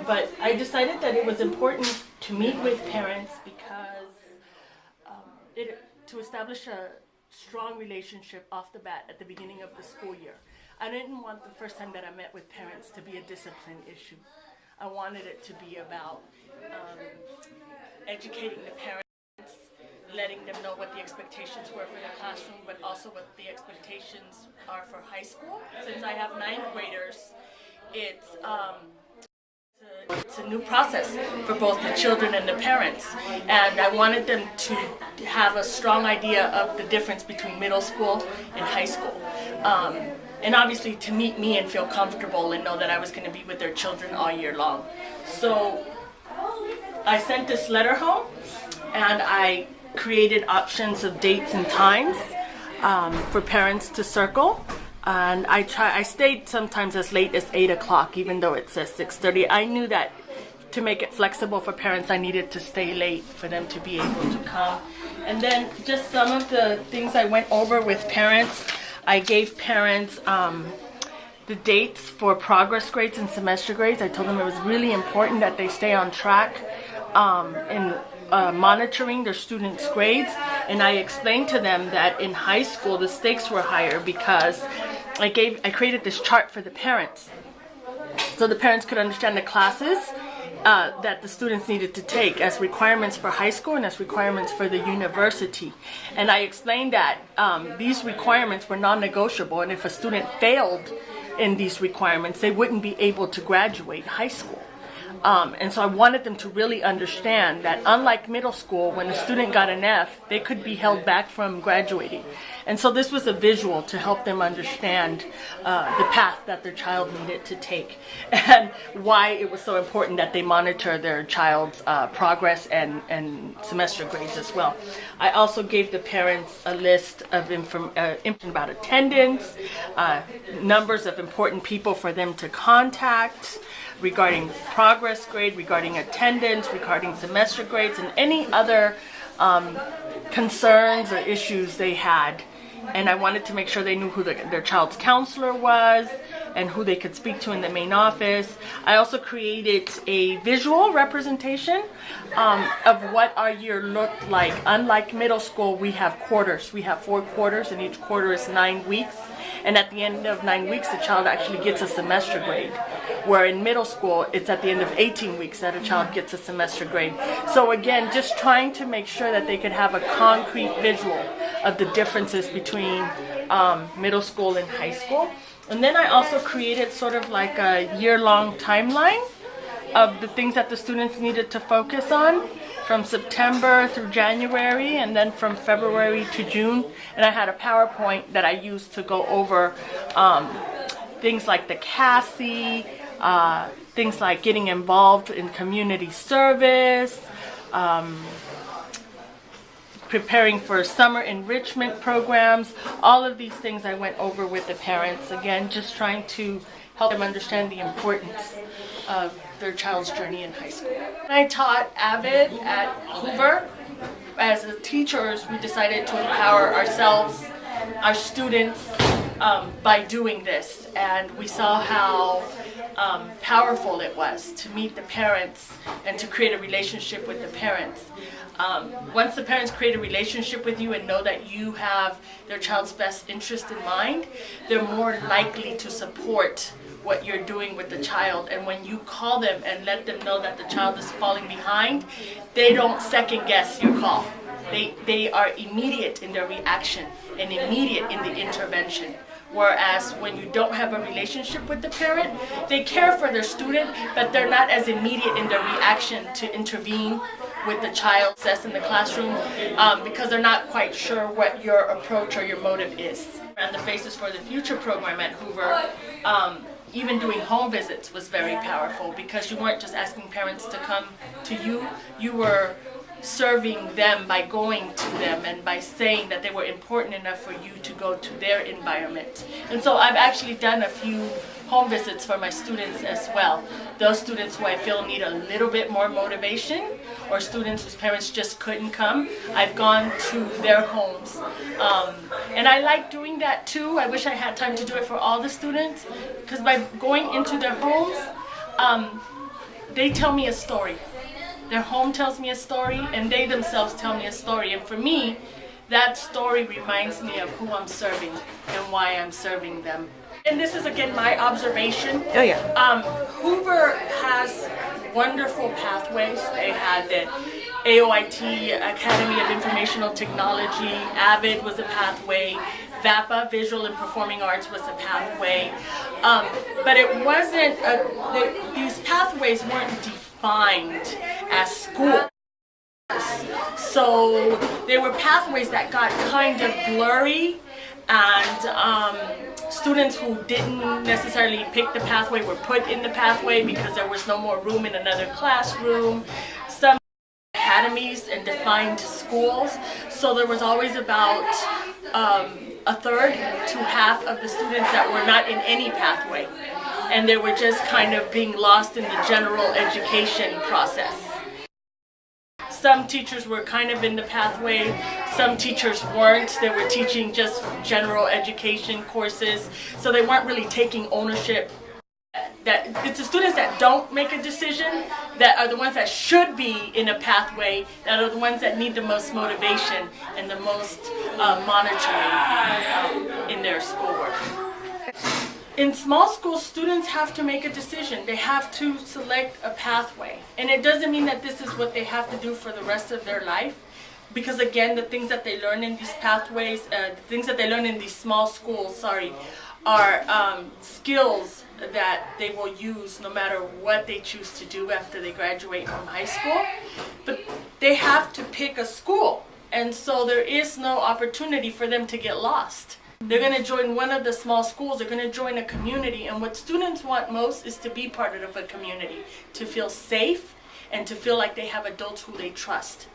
But I decided that it was important to meet with parents because to establish a strong relationship off the bat at the beginning of the school year. I didn't want the first time that I met with parents to be a discipline issue. I wanted it to be about educating the parents, letting them know what the expectations were for the classroom, but also what the expectations are for high school. Since I have ninth graders, it's a new process for both the children and the parents, and I wanted them to have a strong idea of the difference between middle school and high school. And obviously to meet me and feel comfortable and know that I was going to be with their children all year long. So I sent this letter home, and I created options of dates and times for parents to circle. And I stayed sometimes as late as 8 o'clock, even though it says 6:30. I knew that to make it flexible for parents, I needed to stay late for them to be able to come. And then just some of the things I went over with parents, I gave parents the dates for progress grades and semester grades. I told them it was really important that they stay on track in monitoring their students' grades. And I explained to them that in high school the stakes were higher because I created this chart for the parents, so the parents could understand the classes that the students needed to take as requirements for high school and as requirements for the university. And I explained that these requirements were non-negotiable, and if a student failed in these requirements, they wouldn't be able to graduate high school. And so I wanted them to really understand that unlike middle school, when a student got an F, they could be held back from graduating. And so this was a visual to help them understand the path that their child needed to take and why it was so important that they monitor their child's progress and semester grades as well. I also gave the parents a list of information about attendance, numbers of important people for them to contact, regarding progress grade, regarding attendance, regarding semester grades, and any other concerns or issues they had. And I wanted to make sure they knew who their child's counselor was and who they could speak to in the main office. I also created a visual representation of what our year looked like. Unlike middle school, we have quarters. We have 4 quarters, and each quarter is 9 weeks. And at the end of 9 weeks, the child actually gets a semester grade. Where in middle school, it's at the end of 18 weeks that a child gets a semester grade. So again, just trying to make sure that they could have a concrete visual of the differences between middle school and high school. And then I also created sort of like a year-long timeline of the things that the students needed to focus on from September through January, and then from February to June. And I had a PowerPoint that I used to go over things like the CASI, things like getting involved in community service, preparing for summer enrichment programs. All of these things I went over with the parents. Again, just trying to help them understand the importance of their child's journey in high school. I taught AVID at Hoover. As teachers, we decided to empower ourselves, our students, by doing this, and we saw how powerful it was to meet the parents and to create a relationship with the parents. Once the parents create a relationship with you and know that you have their child's best interest in mind, they're more likely to support what you're doing with the child. And when you call them and let them know that the child is falling behind, they don't second guess your call. They are immediate in their reaction and immediate in the intervention. Whereas when you don't have a relationship with the parent, they care for their student, but they're not as immediate in their reaction to intervene with the child success in the classroom because they're not quite sure what your approach or your motive is. And the Faces for the Future program at Hoover, even doing home visits was very powerful because you weren't just asking parents to come to you, you were serving them by going to them and by saying that they were important enough for you to go to their environment. And so I've actually done a few home visits for my students as well. Those students who I feel need a little bit more motivation, or students whose parents just couldn't come, I've gone to their homes. And I like doing that too. I wish I had time to do it for all the students, because by going into their homes, they tell me a story. Their home tells me a story, and they themselves tell me a story. And for me, that story reminds me of who I'm serving and why I'm serving them. And this is, again, my observation. Oh, yeah. Hoover has wonderful pathways. They had the AOIT, Academy of Informational Technology. AVID was a pathway. VAPA, Visual and Performing Arts, was a pathway. But it wasn't, these pathways weren't defined as school. So they were pathways that got kind of blurry, and students who didn't necessarily pick the pathway were put in the pathway because there was no more room in another classroom. Some academies and defined schools, so there was always about a third to half of the students that were not in any pathway, and they were just kind of being lost in the general education process. Some teachers were kind of in the pathway, some teachers weren't. They were teaching just general education courses, so they weren't really taking ownership. That it's the students that don't make a decision that are the ones that should be in a pathway, that are the ones that need the most motivation and the most monitoring in their schoolwork. In small schools, students have to make a decision. They have to select a pathway. And it doesn't mean that this is what they have to do for the rest of their life. Because again, the things that they learn in these pathways, the things that they learn in these small schools, are skills that they will use no matter what they choose to do after they graduate from high school. But they have to pick a school. And so there is no opportunity for them to get lost. They're going to join one of the small schools, they're going to join a community, and what students want most is to be part of a community, to feel safe and to feel like they have adults who they trust.